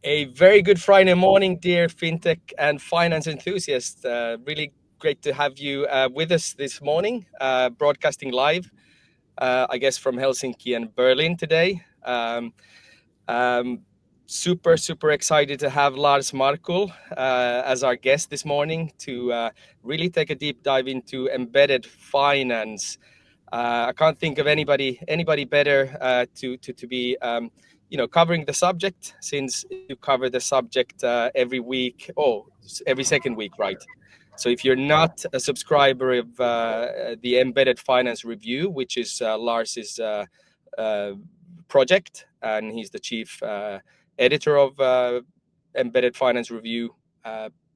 A very good Friday morning, dear fintech and finance enthusiasts. Really great to have you with us this morning, broadcasting live, I guess, from Helsinki and Berlin today. Super excited to have Lars Markull as our guest this morning to really take a deep dive into embedded finance. I can't think of anybody better to be covering the subject, since you cover the subject every week, every second week, right? So if you're not a subscriber of the Embedded Finance Review, which is Lars's project, and he's the chief editor of Embedded Finance Review,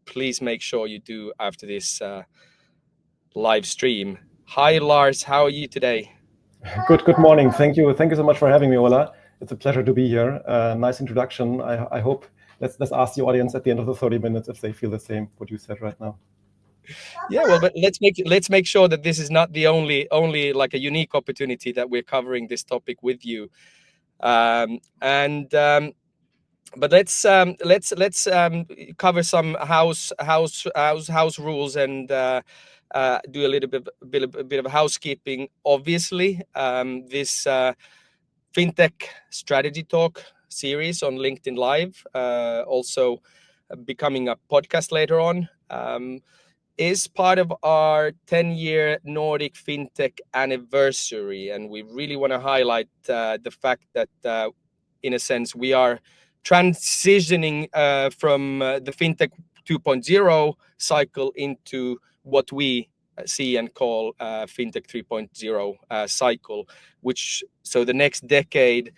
please make sure you do after this live stream. Hi, Lars. How are you today? Good morning. Thank you so much for having me, Ola. It's a pleasure to be here. Nice introduction. I hope let's ask the audience at the end of the 30 minutes if they feel the same what you said right now. Yeah, well, but let's make sure that this is not the only like a unique opportunity that we're covering this topic with you. But let's cover some house rules and do a little bit of housekeeping. Obviously, this fintech strategy talk series on LinkedIn Live, also becoming a podcast later on, is part of our 10-year Nordic FinTech anniversary. And we really want to highlight the fact that, in a sense, we are transitioning from the FinTech 2.0 cycle into what we see and call FinTech 3.0 cycle, so the next decade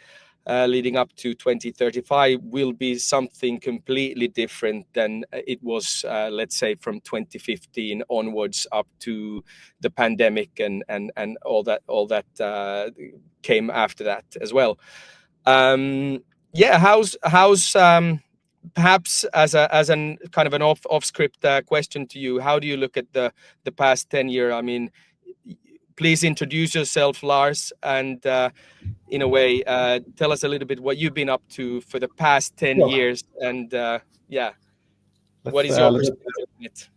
leading up to 2035 will be something completely different than it was, let's say, from 2015 onwards up to the pandemic and all that came after that as well. How's perhaps as an kind of an off script question to you, how do you look at the past 10 year? I mean, please introduce yourself, Lars, and in a way tell us a little bit what you've been up to for the past 10 years, and what is your perspective on it?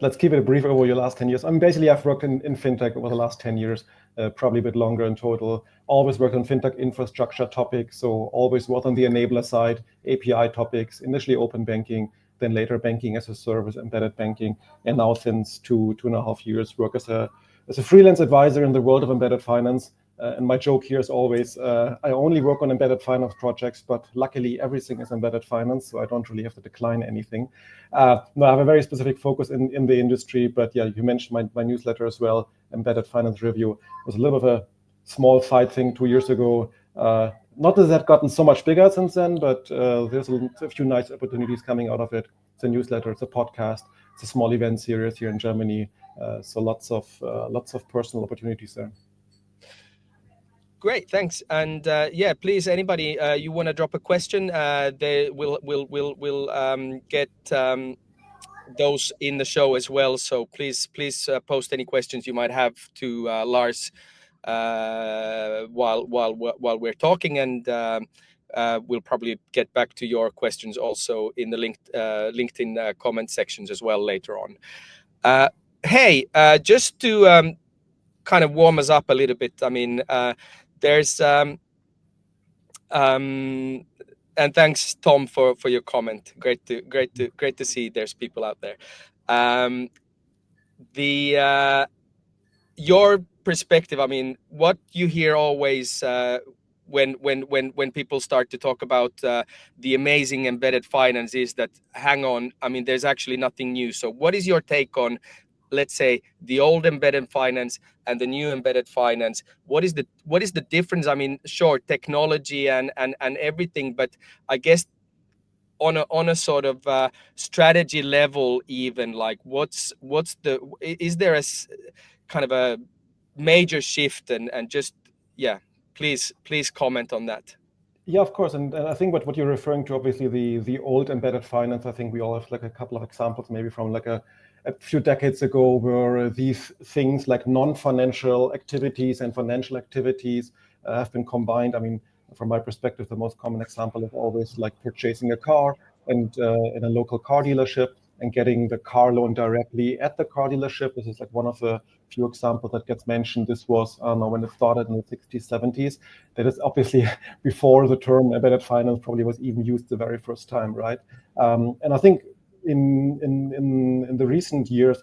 Let's keep it a brief over your last 10 years. Basically, I've worked in fintech over the last 10 years, probably a bit longer in total. Always worked on fintech infrastructure topics, so always worked on the enabler side, API topics, initially open banking, then later banking as a service, embedded banking, and now since two and a half years work as a freelance advisor in the world of embedded finance. And my joke here is always, I only work on embedded finance projects, but luckily everything is embedded finance, so I don't really have to decline anything. No, I have a very specific focus in the industry, but yeah, you mentioned my newsletter as well, Embedded Finance Review. It was a little bit of a small side thing 2 years ago. Not that it's gotten so much bigger since then, but there's a few nice opportunities coming out of it. It's a newsletter, it's a podcast, it's a small event series here in Germany. So lots of personal opportunities there. Great, thanks. And please, anybody you want to drop a question, they will get those in the show as well. So please post any questions you might have to Lars while we're talking, and we'll probably get back to your questions also in the LinkedIn comment sections as well later on. Hey, just to kind of warm us up a little bit, I mean, there's and thanks, Tom, for your comment. Great to see there's people out there. Your perspective, I mean, what you hear always when people start to talk about the amazing embedded finance is that, hang on, I mean, there's actually nothing new. So what is your take on, let's say, the old embedded finance and the new embedded finance? What is the difference? I mean, sure, technology and everything, but I guess on a sort of strategy level, even, like is there a kind of a major shift, and just please comment on that. Yeah, of course, and I think what you're referring to, obviously the old embedded finance, I think we all have like a couple of examples maybe from like a few decades ago, where these things like non-financial activities and financial activities have been combined. I mean, From my perspective, the most common example is always like purchasing a car and in a local car dealership and getting the car loan directly at the car dealership. This is like one of the few examples that gets mentioned. This was, I don't know, when it started in the 60s, 70s. That is obviously before the term embedded finance probably was even used the very first time, right? And I think in the recent years,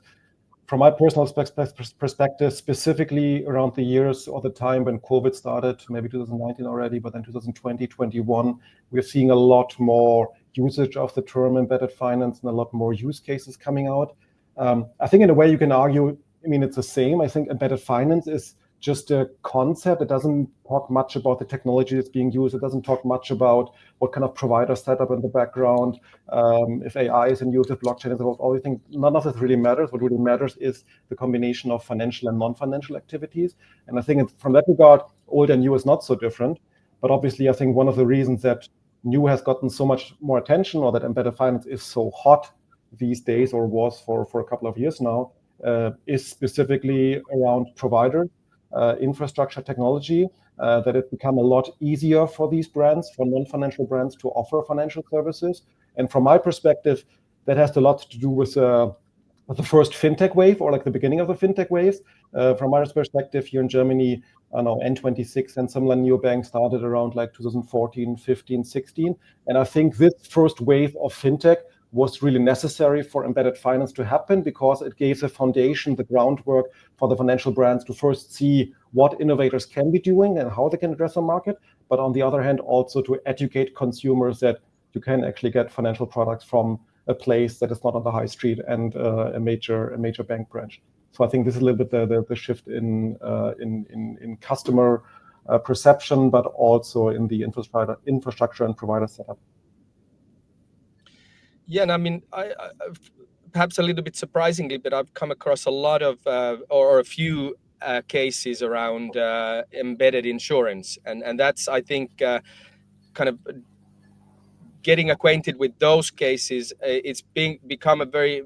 from my personal perspective, specifically around the years or the time when COVID started, maybe 2019 already, but then 2020, 21, we're seeing a lot more usage of the term embedded finance and a lot more use cases coming out. I think in a way you can argue, I mean, it's the same. I think embedded finance is just a concept. It doesn't talk much about the technology that's being used. It doesn't talk much about what kind of provider setup in the background, if AI is in use, if blockchain is involved, all these things. None of it really matters. What really matters is the combination of financial and non-financial activities. And I think from that regard, old and new is not so different. But obviously, I think one of the reasons that new has gotten so much more attention, or that embedded finance is so hot these days, or was for a couple of years now, is specifically around providers. Infrastructure technology, that it's become a lot easier for these brands, for non-financial brands, to offer financial services. And from my perspective, that has a lot to do with the first fintech wave, or like the beginning of the fintech waves. From my perspective, here in Germany, I don't know, N26 and some neobanks started around like 2014, 15, 16. And I think this first wave of fintech was really necessary for embedded finance to happen, because it gave the foundation, the groundwork for the financial brands to first see what innovators can be doing and how they can address the market. But on the other hand, also to educate consumers that you can actually get financial products from a place that is not on the high street and a major bank branch. So I think this is a little bit the shift in customer perception, but also in the infrastructure and provider setup. Yeah, and I mean, I perhaps a little bit surprisingly, but I've come across a lot of or a few cases around embedded insurance, and that's, I think, kind of getting acquainted with those cases. It's become a very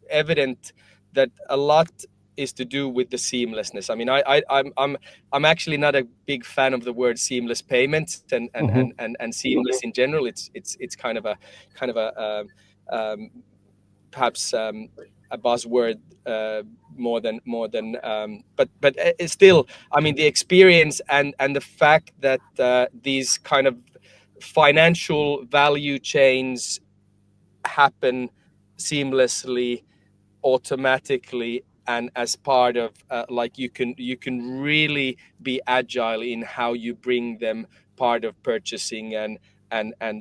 evident that a lot is to do with the seamlessness. I mean, I'm actually not a big fan of the word seamless payments and seamless in general. It's kind of a perhaps a buzzword more than but still, I mean, the experience and the fact that these kind of financial value chains happen seamlessly, automatically, and as part of like you can really be agile in how you bring them part of purchasing and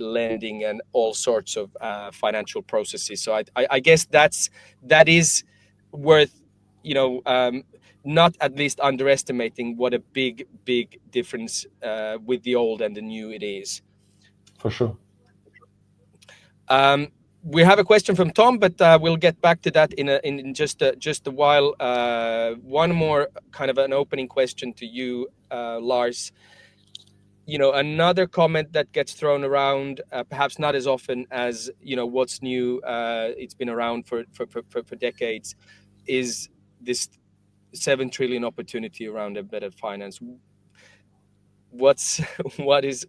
lending and all sorts of financial processes. So I guess that is worth, not at least underestimating what a big difference with the old and the new it is. For sure. We have a question from Tom, but we'll get back to that in just a while. One more kind of an opening question to you, Lars. Another comment that gets thrown around, perhaps not as often as what's new. It's been around for decades. Is this 7 trillion opportunity around embedded finance? What is,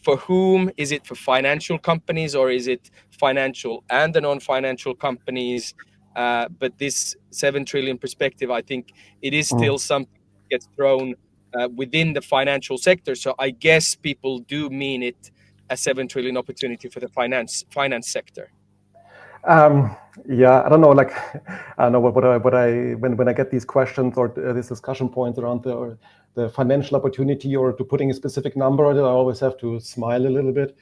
for whom? Is it for financial companies, or is it financial and the non-financial companies? But this 7 trillion perspective, I think it is still something that gets thrown within the financial sector. So I guess people do mean it a 7 trillion opportunity for the finance sector. Yeah, I don't know. Like, I don't know when I get these questions or these discussion points around the financial opportunity, or to putting a specific number on it, I always have to smile a little bit.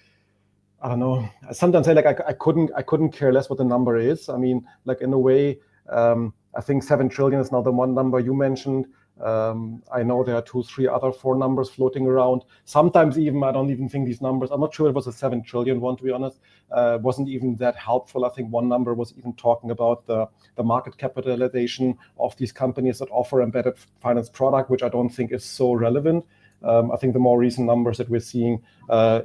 I don't know. Sometimes I couldn't care less what the number is. I mean, like, in a way, I think 7 trillion is now the one number you mentioned. I know there are 2, 3 other 4 numbers floating around. Sometimes even I don't even think these numbers, I'm not sure it was a 7 trillion one, to be honest. Wasn't even that helpful. I think one number was even talking about the market capitalization of these companies that offer embedded finance product, which I don't think is so relevant. I think the more recent numbers that we're seeing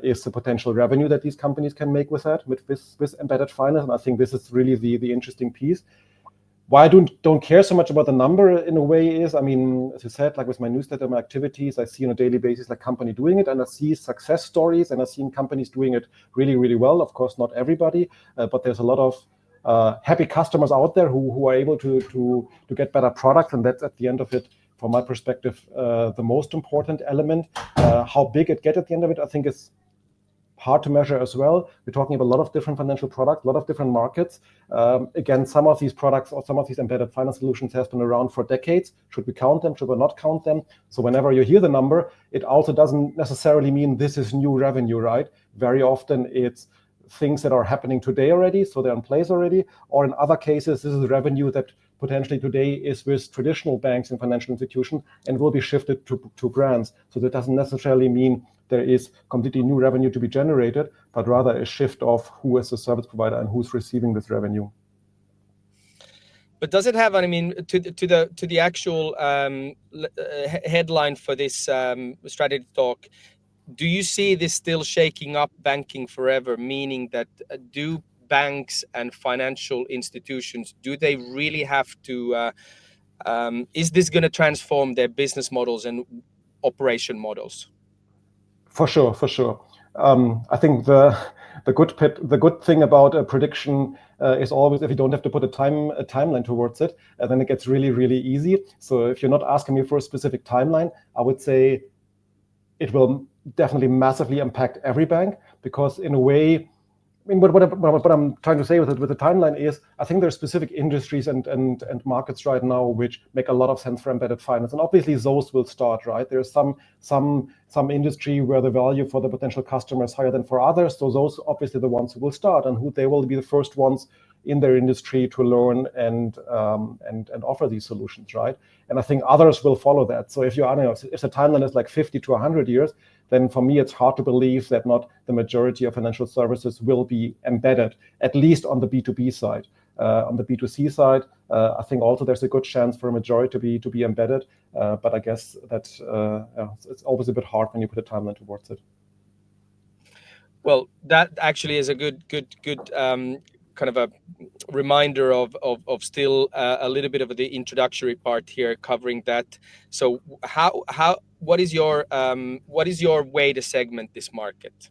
is the potential revenue that these companies can make with that, with embedded finance. And I think this is really the interesting piece. Why I don't care so much about the number in a way is, I mean, as you said, like with my newsletter, my activities, I see on a daily basis like company doing it, and I see success stories, and I've seen companies doing it really, really well. Of course, not everybody, but there's a lot of happy customers out there who are able to get better products, and that's at the end of it, from my perspective, the most important element. How big it gets at the end of it, I think is hard to measure as well. We're talking about a lot of different financial products, a lot of different markets. Again, some of these products or some of these embedded finance solutions has been around for decades. Should we count them? Should we not count them? So whenever you hear the number, it also doesn't necessarily mean this is new revenue, right? Very often it's things that are happening today already, so they're in place already, or in other cases, this is revenue that potentially today is with traditional banks and financial institutions and will be shifted to brands. So that doesn't necessarily mean there is completely new revenue to be generated, but rather a shift of who is the service provider and who's receiving this revenue. But does it have, I mean, to the actual headline for this strategy talk, do you see this still shaking up banking forever, meaning that do banks and financial institutions, do they really have to, is this going to transform their business models and operation models? For sure, for sure. I think the good thing about a prediction is always if you don't have to put a timeline towards it, then it gets really, really easy. So if you're not asking me for a specific timeline, I would say it will definitely massively impact every bank, because in a way, I mean, what I'm trying to say with the timeline is, I think there are specific industries and markets right now which make a lot of sense for embedded finance, and obviously those will start, right? There's some industry where the value for the potential customer is higher than for others, so those obviously the ones who will start and who they will be the first ones in their industry to learn and offer these solutions, right? And I think others will follow that. So if you are, if the timeline is like 50 to 100 years, then for me it's hard to believe that not the majority of financial services will be embedded, at least on the B2B side. On the B2C side, I think also there's a good chance for a majority to be embedded, but I guess that it's always a bit hard when you put a timeline towards it. Well, that actually is a good kind of a reminder of still a little bit of the introductory part here covering that. So what is your way to segment this market?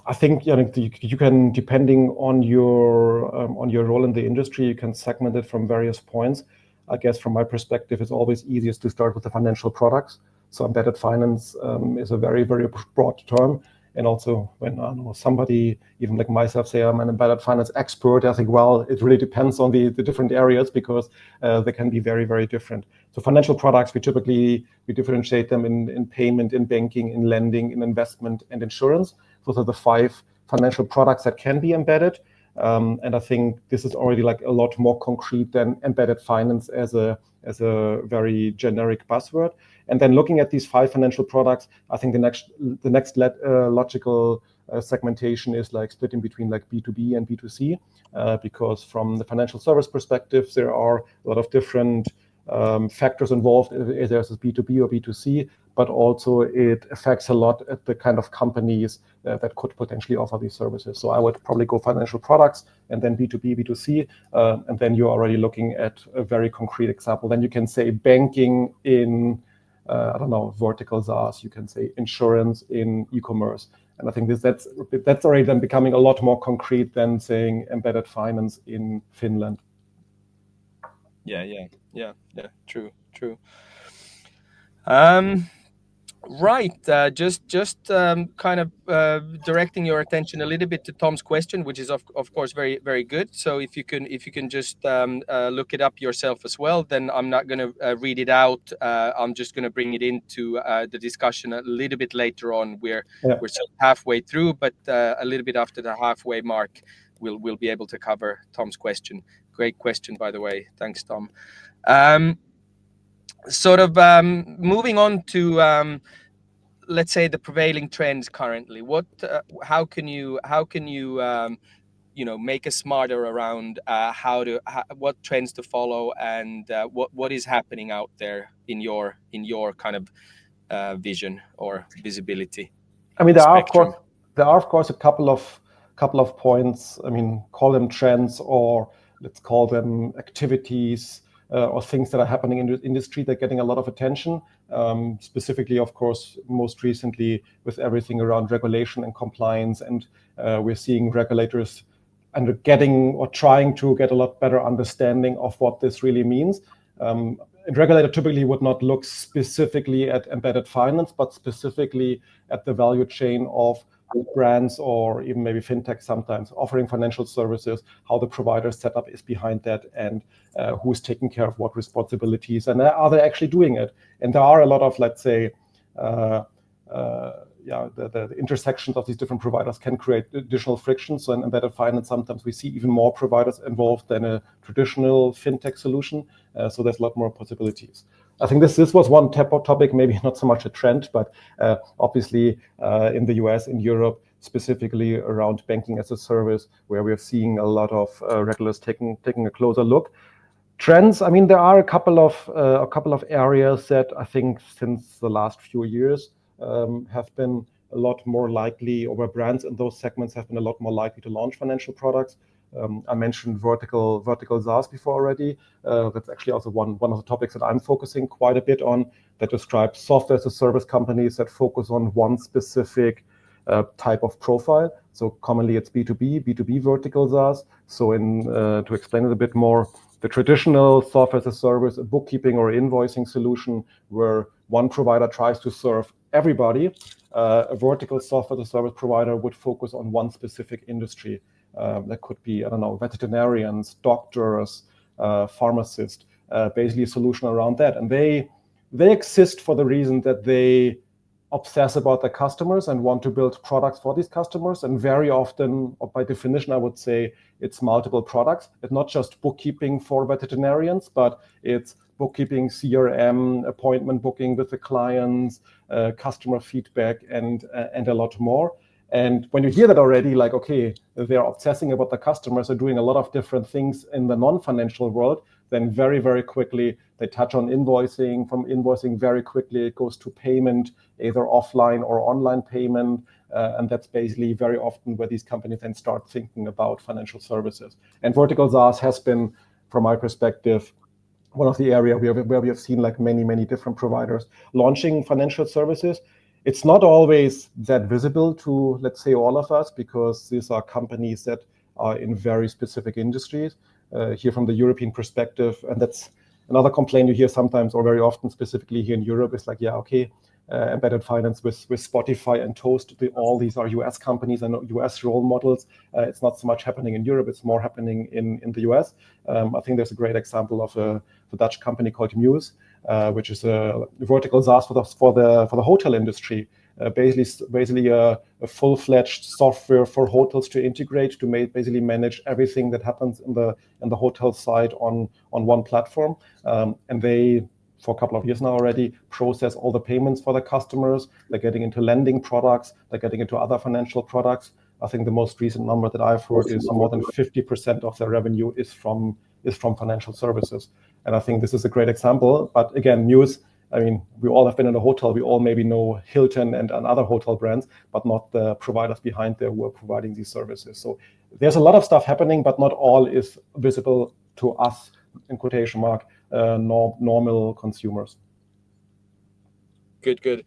I think you can, depending on your role in the industry, you can segment it from various points. I guess from my perspective, it's always easiest to start with the financial products. So embedded finance is a very, very broad term. And also when somebody, even like myself, say I'm an embedded finance expert, I think, well, it really depends on the different areas, because they can be very, very different. So financial products, we differentiate them in payment, in banking, in lending, in investment, and insurance. Those are the 5 financial products that can be embedded. And I think this is already like a lot more concrete than embedded finance as a very generic buzzword. And then looking at these 5 financial products, I think the next logical segmentation is like splitting between like B2B and B2C, because from the financial service perspective, there are a lot of different factors involved, if there's a B2B or B2C, but also it affects a lot at the kind of companies that could potentially offer these services. So I would probably go financial products and then B2B, B2C, and then you're already looking at a very concrete example. Then you can say banking in, I don't know, vertical SaaS, you can say insurance in e-commerce. And I think that's already then becoming a lot more concrete than saying embedded finance in Finland. Yeah, true. Right, just kind of directing your attention a little bit to Tom's question, which is of course very, very good. So if you can just look it up yourself as well, then I'm not going to read it out. I'm just going to bring it into the discussion a little bit later on. We're still halfway through, but a little bit after the halfway mark, we'll be able to cover Tom's question. Great question, by the way. Thanks, Tom. Sort of moving on to let's say the prevailing trends currently. How can you make us smarter around what trends to follow and what is happening out there in your kind of vision or visibility? I mean, there are of course a couple of points. I mean, call them trends or let's call them activities or things that are happening in the industry that are getting a lot of attention. Specifically, of course, most recently with everything around regulation and compliance, and we're seeing regulators and getting or trying to get a lot better understanding of what this really means. A regulator typically would not look specifically at embedded finance, but specifically at the value chain of brands or even maybe fintech sometimes offering financial services, how the provider setup is behind that, and who's taking care of what responsibilities, and are they actually doing it? And there are a lot of, let's say, the intersections of these different providers can create additional friction. So in embedded finance, sometimes we see even more providers involved than a traditional fintech solution. So there's a lot more possibilities. I think this was one topic, maybe not so much a trend, but obviously in the US, in Europe, specifically around banking as a service, where we're seeing a lot of regulators taking a closer look. Trends, I mean, there are a couple of areas that I think since the last few years have been a lot more likely, or where brands in those segments have been a lot more likely to launch financial products. I mentioned vertical SaaS before already. That's actually also one of the topics that I'm focusing quite a bit on, that describes software as a service companies that focus on one specific type of profile. So commonly it's B2B vertical SaaS. So to explain it a bit more, the traditional software as a service, a bookkeeping or invoicing solution where one provider tries to serve everybody, a vertical software as a service provider would focus on one specific industry. That could be, I don't know, veterinarians, doctors, pharmacists, basically a solution around that. And they exist for the reason that they obsess about their customers and want to build products for these customers. And very often, or by definition, I would say it's multiple products. It's not just bookkeeping for veterinarians, but it's bookkeeping, CRM, appointment booking with the clients, customer feedback, and a lot more. And when you hear that already, like, okay, they're obsessing about the customers, they're doing a lot of different things in the non-financial world, then very, very quickly they touch on invoicing. From invoicing, very quickly it goes to payment, either offline or online payment. And that's basically very often where these companies then start thinking about financial services. And vertical SaaS has been, from my perspective, one of the areas where we have seen like many different providers launching financial services. It's not always that visible to, let's say, all of us, because these are companies that are in very specific industries. Here from the European perspective, and that's another complaint you hear sometimes, or very often, specifically here in Europe, is like, yeah, okay, embedded finance with Spotify and Toast, all these are US companies and US role models. It's not so much happening in Europe, it's more happening in the US. I think there's a great example of a Dutch company called 𝗕𝘅𝗎𝗄, which is a vertical SaaS for the hotel industry. Basically a full-fledged software for hotels to integrate to basically manage everything that happens in the hotel side on one platform. And they, for a couple of years now already, process all the payments for the customers. They're getting into lending products. They're getting into other financial products. I think the most recent number that I've heard is more than 50% of their revenue is from financial services. And I think this is a great example. But again, news, I mean, we all have been in a hotel. We all maybe know Hilton and other hotel brands, but not the providers behind there who are providing these services. So there's a lot of stuff happening, but not all is visible to us, in quotation mark, normal consumers. Good.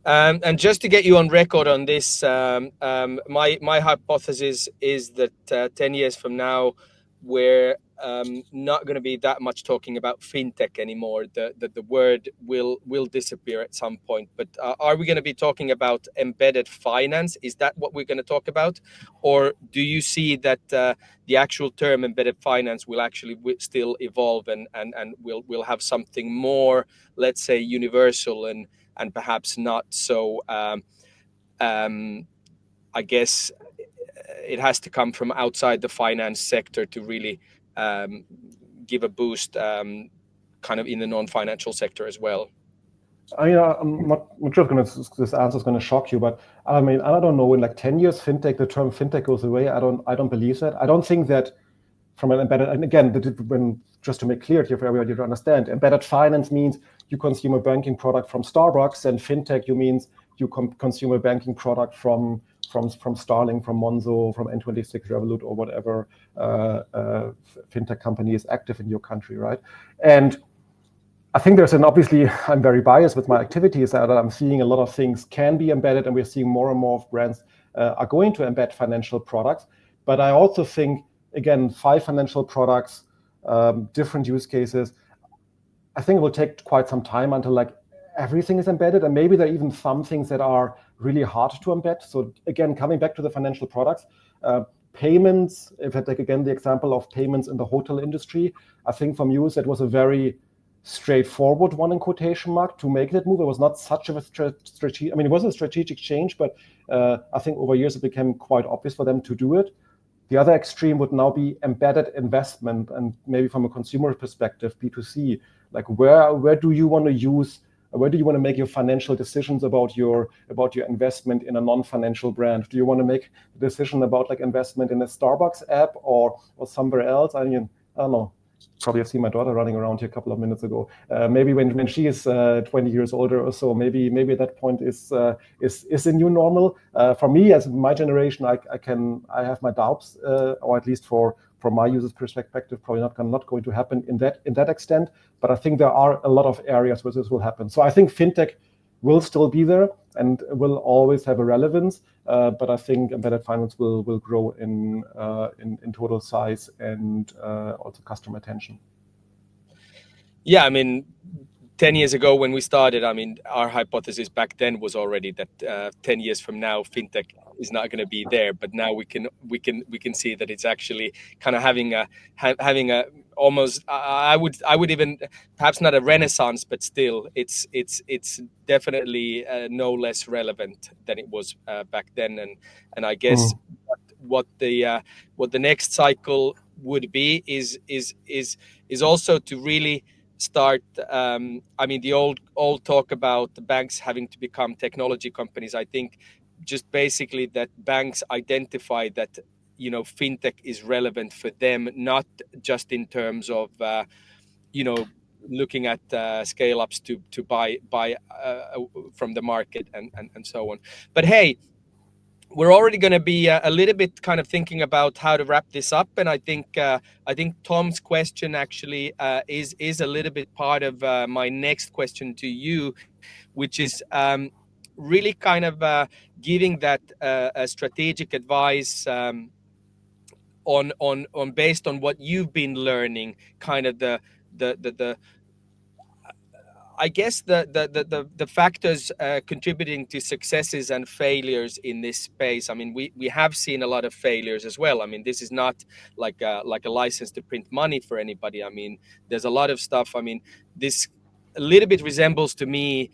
And just to get you on record on this, my hypothesis is that 10 years from now, we're not going to be that much talking about fintech anymore. The word will disappear at some point. But are we going to be talking about embedded finance? Is that what we're going to talk about? Or do you see that the actual term embedded finance will actually still evolve and we'll have something more, let's say, universal and perhaps not so, I guess it has to come from outside the finance sector to really give a boost kind of in the non-financial sector as well? I'm not sure if this answer is going to shock you, but I mean, I don't know, in like 10 years, the term fintech goes away. I don't believe that. I don't think that from an embedded, and again, just to make clear here for everybody to understand, embedded finance means you consume a banking product from Starbucks, and fintech means you consume a banking product from from Starling, from Monzo, from N26, Revolut, or whatever fintech company is active in your country, right? And I think there's obviously, I'm very biased with my activities that I'm seeing a lot of things can be embedded, and we're seeing more and more of brands are going to embed financial products. But I also think, again, 5 financial products, different use cases. I think it will take quite some time until like everything is embedded, and maybe there are even some things that are really hard to embed. So again, coming back to the financial products, payments, if I take again the example of payments in the hotel industry, I think from you, that was a very straightforward one in quotation mark to make that move. It was not such a strategic, I mean, it was a strategic change, but I think over years it became quite obvious for them to do it. The other extreme would now be embedded investment, and maybe from a consumer perspective, B2C, like where do you want to use, where do you want to make your financial decisions about your investment in a non-financial brand? Do you want to make a decision about like investment in a Starbucks app or somewhere else? I mean, I don't know. Probably have seen my daughter running around here a couple of minutes ago. Maybe when she is 20 years older or so, maybe at that point is a new normal. For me, as my generation, I have my doubts, or at least from my user's perspective, probably not going to happen in that extent. But I think there are a lot of areas where this will happen. So I think fintech will still be there and will always have a relevance. But I think embedded finance will grow in total size and also customer attention. Yeah, I mean, 10 years ago when we started, I mean, our hypothesis back then was already that 10 years from now, fintech is not going to be there. But now we can see that it's actually kind of having a almost, I would even, perhaps not a renaissance, but still it's definitely no less relevant than it was back then. And I guess what the next cycle would be is also to really start. I mean, the old talk about the banks having to become technology companies. I think just basically that banks identify that, you know, fintech is relevant for them, not just in terms of you know, looking at scale-ups to buy from the market and so on. But hey, we're already going to be a little bit kind of thinking about how to wrap this up, and I think Tom's question actually is a little bit part of my next question to you, which is really kind of giving that strategic advice on based on what you've been learning, kind of the I guess the factors contributing to successes and failures in this space. I mean, we have seen a lot of failures as well. I mean, this is not like a license to print money for anybody. I mean, there's a lot of stuff. I mean, this a little bit resembles to me.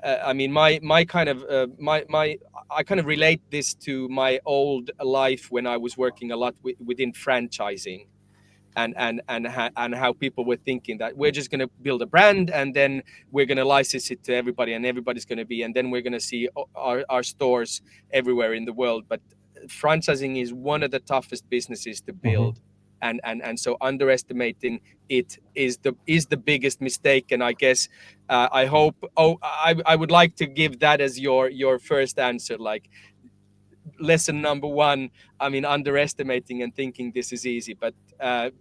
I mean, I kind of relate this to my old life when I was working a lot within franchising. And how people were thinking that we're just going to build a brand and then we're going to license it to everybody and everybody's going to be, and then we're going to see our stores everywhere in the world. But franchising is one of the toughest businesses to build. And so underestimating it is the biggest mistake. And I guess I hope I would like to give that as your first answer, like lesson number 1. I mean, underestimating and thinking this is easy. But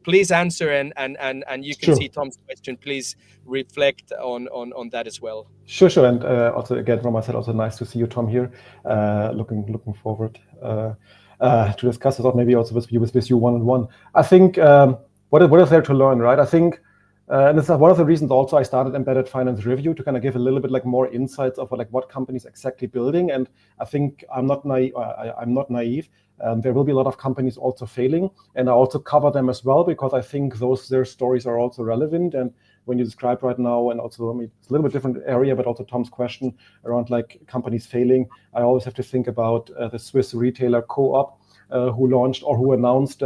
please answer, and you can see Tom's question. Please reflect on that as well. Sure. And also again from myself, also nice to see you, Tom, here. Looking forward to discuss this, maybe also with you one-on-one. I think what is there to learn, right? I think, and this is one of the reasons also I started Embedded Finance Review, to kind of give a little bit like more insights of what companies exactly building. And I think I'm not naive. There will be a lot of companies also failing, and I also cover them as well, because I think their stories are also relevant. And when you describe right now, and also, I mean, it's a little bit different area, but also Tom's question around like companies failing, I always have to think about the Swiss retailer Co-op, who launched or who announced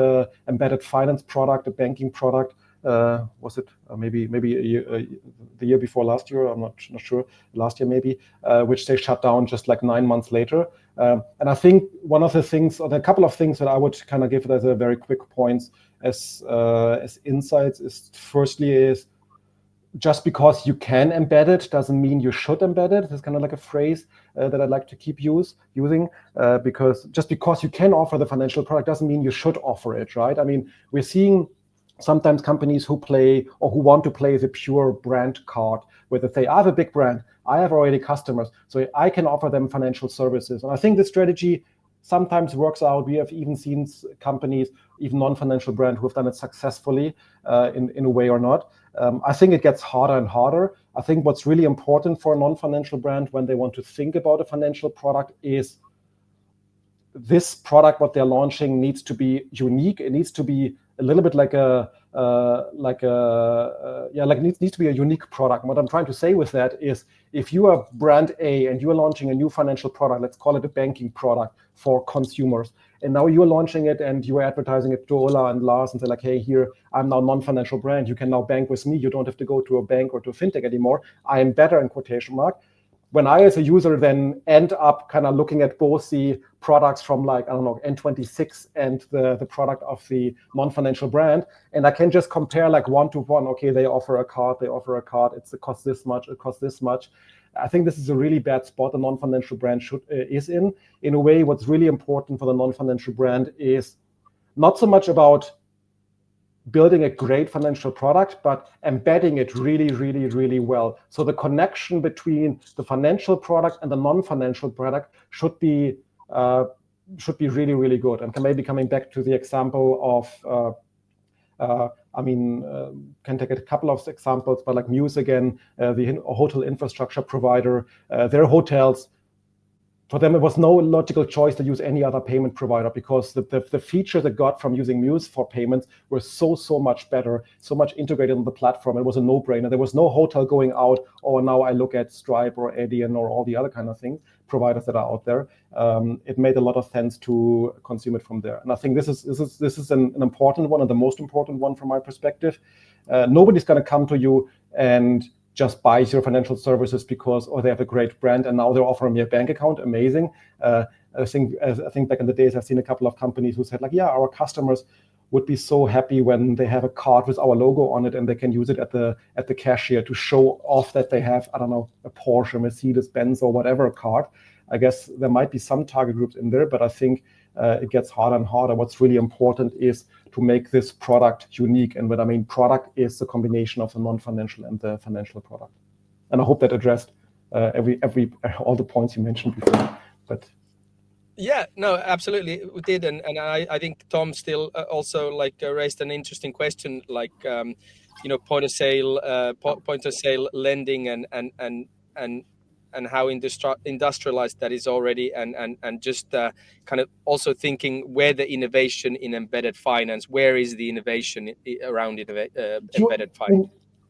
embedded finance product, a banking product. Was it maybe the year before last year? I'm not sure. Last year maybe, which they shut down just like 9 months later. And I think one of the things, or a couple of things that I would kind of give it as a very quick points as insights is, firstly, is just because you can embed it doesn't mean you should embed it. It's kind of like a phrase. that I'd like to keep using, because just because you can offer the financial product doesn't mean you should offer it, right? I mean, we're seeing sometimes companies who play or who want to play the pure brand card, where they say, I have a big brand, I have already customers, so I can offer them financial services. And I think this strategy sometimes works out. We have even seen companies, even non-financial brand, who have done it successfully in a way or not. I think it gets harder and harder. I think what's really important for a non-financial brand when they want to think about a financial product is this product, what they're launching, needs to be unique. It needs to be a little bit like needs to be a unique product. And what I'm trying to say with that is, if you are brand A and you are launching a new financial product, let's call it a banking product for consumers, and now you're launching it and you are advertising it to Ola and Lars and say like, hey, here, I'm now non-financial brand. You can now bank with me. You don't have to go to a bank or to a fintech anymore. I am better, in quotation mark. When I, as a user, then end up kind of looking at both the products from like, I don't know, N26 and the product of the non-financial brand, and I can just compare like one to one. Okay, they offer a card, it costs this much, it costs this much. I think this is a really bad spot a non-financial brand is in. In a way, what's really important for the non-financial brand is not so much about building a great financial product, but embedding it really, really, really well. So the connection between the financial product and the non-financial product should be really, really good. And maybe coming back to the example of, can take a couple of examples, but like Muse again, the hotel infrastructure provider, their hotels, for them, it was no logical choice to use any other payment provider, because the feature they got from using Muse for payments were so much better, so much integrated on the platform. It was a no-brainer. There was no hotel going out, or now I look at Stripe or Adyen or all the other kind of things, providers that are out there. It made a lot of sense to consume it from there. And I think this is an important one, and the most important one from my perspective. Nobody's going to come to you and just buys your financial services because, they have a great brand and now they're offering me a bank account. Amazing. I think back in the days, I've seen a couple of companies who said like, yeah, our customers would be so happy when they have a card with our logo on it and they can use it at the cashier to show off that they have, I don't know, a Porsche, Mercedes, Benz, or whatever card. I guess there might be some target groups in there, but I think it gets harder and harder. What's really important is to make this product unique. And what I mean product is the combination of the non-financial and the financial product. And I hope that addressed all the points you mentioned before. But yeah, no, absolutely, we did, and I think Tom still also raised an interesting question, point of sale lending and how industrialized that is already, and just kind of also thinking where the innovation in embedded finance, where is the innovation around embedded finance?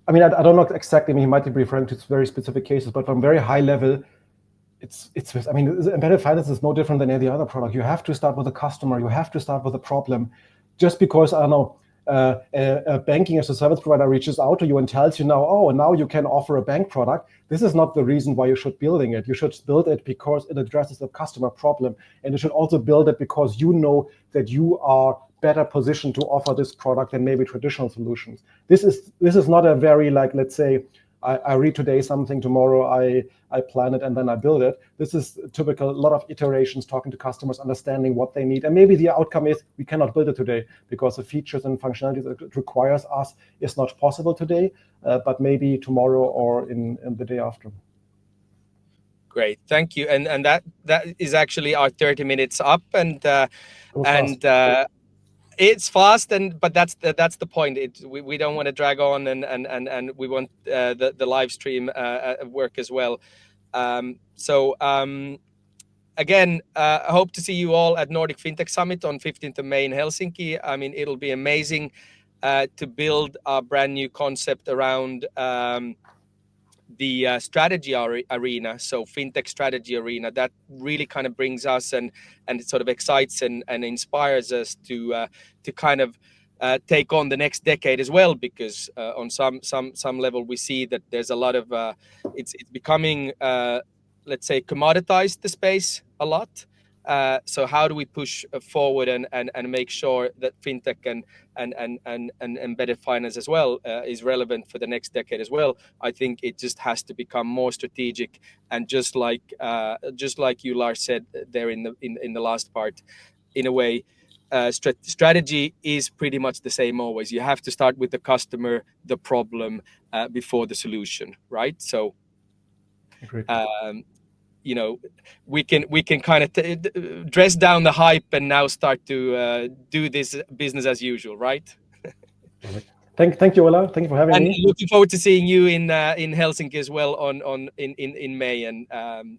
I mean, I don't know exactly. I mean, he might be referring to very specific cases, but from very high level, embedded finance is no different than any other product. You have to start with a customer. You have to start with a problem. Just because, I don't know, a banking as a service provider reaches out to you and tells you now you can offer a bank product. This is not the reason why you should building it. You should build it because it addresses a customer problem. And you should also build it because you know that you are better positioned to offer this product than maybe traditional solutions. This is not a very let's say, I read today something, tomorrow I plan it and then I build it. This is typical, a lot of iterations, talking to customers, understanding what they need. And maybe the outcome is we cannot build it today because the features and functionality that it requires us is not possible today, but maybe tomorrow or in the day after. Great, thank you. And that is actually our 30 minutes up, and it's fast, but that's the point. We don't want to drag on, and we want the live stream work as well. Again, I hope to see you all at Nordic Fintech Summit on 15th of May in Helsinki. I mean, it'll be amazing to build a brand new concept around the strategy arena, so fintech strategy arena, that really kind of brings us and it sort of excites and inspires us to kind of take on the next decade as well, because on some level we see that there's a lot of it's becoming let's say commoditized, the space a lot, So how do we push forward and make sure that fintech and embedded finance as well is relevant for the next decade as well? I think it just has to become more strategic, and just like you, Lars, said there in the last part, in a way, strategy is pretty much the same always. You have to start with the customer, the problem, before the solution, right? So you know, we can kind of dress down the hype and now start to do this business as usual, right? Thank you, Ola. Thank you for having me. Looking forward to seeing you in Helsinki as well in May, and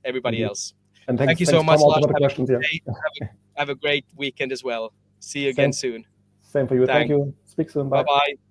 everybody else. And thank you so much, Lars. Have a great weekend as well. See you again soon. Same for you. Thank you. Speak soon. Bye. Bye-bye.